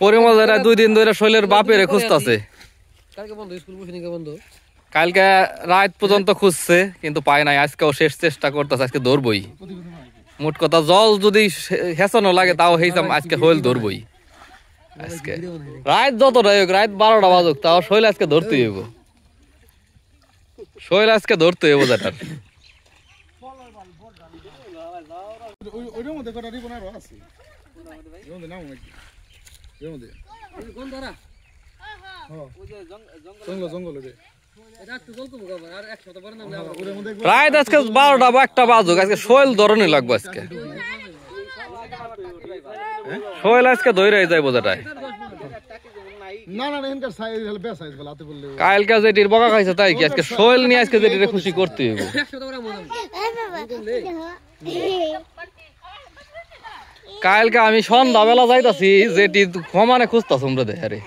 পরিমলরা 2 দিন ধরে শৈলের বাপের খুঁজতাছে। কালকে রাত পর্যন্ত খুঁজছে কিন্তু পায় নাই, আজকেও শেষ চেষ্টা করতেছে, আজকে ধরবই। মোট কথা জল যদি হেসানো লাগে তাও হেসাম আজকে হইল ধরবই। আজকে রাত যতটাই হোক, রাত 12টা বাজুক, তাও শৈল আজকে ধরতেই হইব। শৈল আজকে ধরতে হইব যেটার। রাত আজকে 12টা বা 1টা বাজুক, আজকে শৈল ধরনই লাগবে। আজকে শৈল আজকে ধরে যাইব যেটাই। কালকে যেটির বকা খাইছে তাই কি, আজকে শৈল নিয়ে আজকে যেটির খুশি করতে হইব। কালকে আমি সন্ধ্যাবেলা যাইতাছি, যেটি সমানে খুঁজতাছ আমরা দেখারে।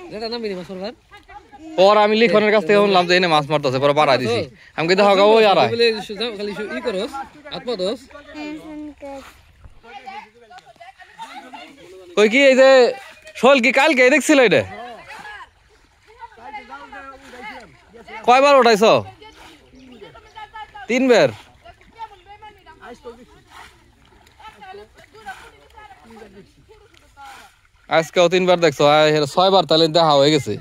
পর আমি লিখনের কাছ থেকে শুনলাম যে এনে মাছ মারতেছে, পরে পাড়া দিছি। আমি কিন্তু হগা ওই আর কই কি এই যে শৈল কি কালকে দেখছিল? এটা কয়বার উঠাইছ? 3 বার। আজকেও 3 বার দেখছো, 6 বার তাহলে দেখা হয়ে গেছে।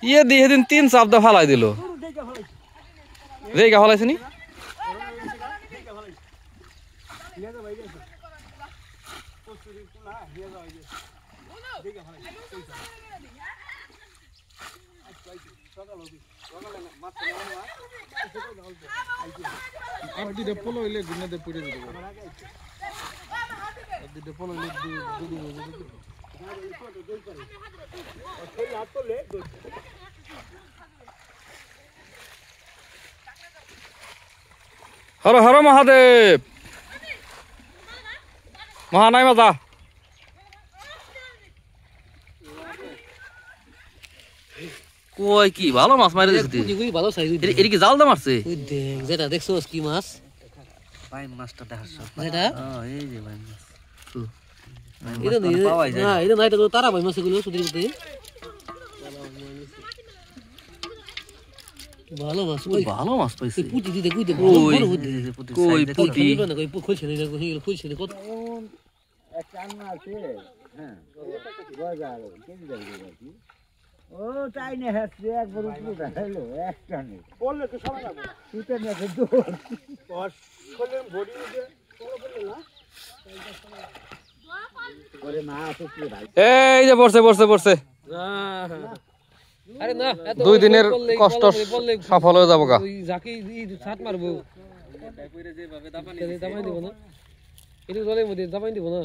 ইয়ে দিয়ে দিন 3 চাপদা ফালাই দিল। রেগা ফালাইছে নি? হর হর মহাদেব, মহানাই মাজা। কই কি ভালো মাছ মারি দিছিস? ভালো সাইজ। এর কি জাল দা মারছে? ওই দেখ, যেটা দেখছস কি মাছ? ভাই মাছটা দেখাছ। এটা? হ্যাঁ, এই যে ভাই মাছ। এটা না, এটা না, এটা তো তারা ভাই মাছ এগুলো সুদির মধ্যে। ভালো মাছ, ওই ভালো মাছ পাইছে। পুটি দিতে কইতে কই পুটি। কই পুটি না, কই খুলছে না, কই খুলছে না, কত একটা আন্না আছে। হ্যাঁ, বাজার কেজি দাও কি? ও টাইনে হাসছে একবার উপরে হলো একটা নেই বললে তো সবাই যাবে তুই না তো বলে বডি দিয়ে বলে না ওরে মা আছে কি ভাই। এই যে পড়ছে আরে না, 2 দিনের কষ্ট সফল হয়ে যাবো গা। ওই যাকে ছাত মারবো কইরে যেভাবে দাপানি দিব না, এটা জলের মধ্যে দাপানি দিব না।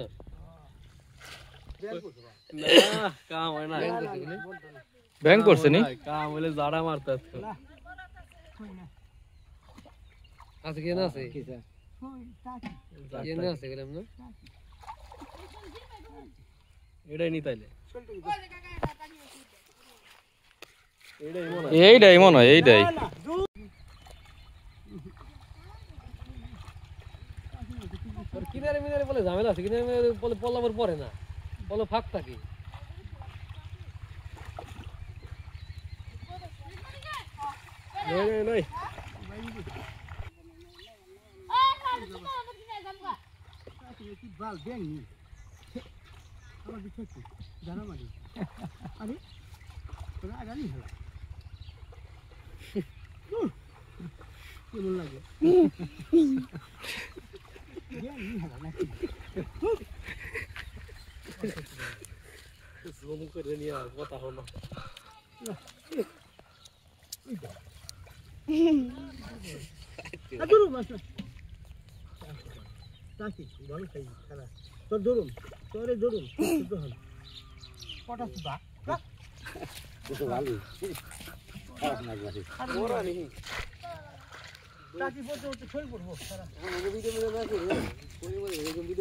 না কাম হয় না, ব্যাংক করছে নি কাম হইলে জাড়া মারতে আসছে। আজকে কেন আছে কি স্যার? কেন আছে গেলাম না, এটাই নি তাইলে এইটাই মনে হয়, এইটাই কিনারে মিনারে বলে ঝামেলা আছে, কিনারে মিনারে বলে পল্লাবার পরে না, বলে ফাঁক থাকে। নাই বাল ব্যাং নি আমার বিচ্ছেদ জানা মানে আরে তোরা আগানি হলো কেমন লাগে ব্যাং নি হলো না জুম করে নিয়ে কথা হলো আদুরু মাছ তাকি ভালো খাই খালা তোর ধরুন তোরে ধরুন ধরুন কটা সুদা তো ভালো খারাপ না গাছে ওরা নেই তাকি বলতে ছড়ি পড়বো সারা ভিডিও মনে না করে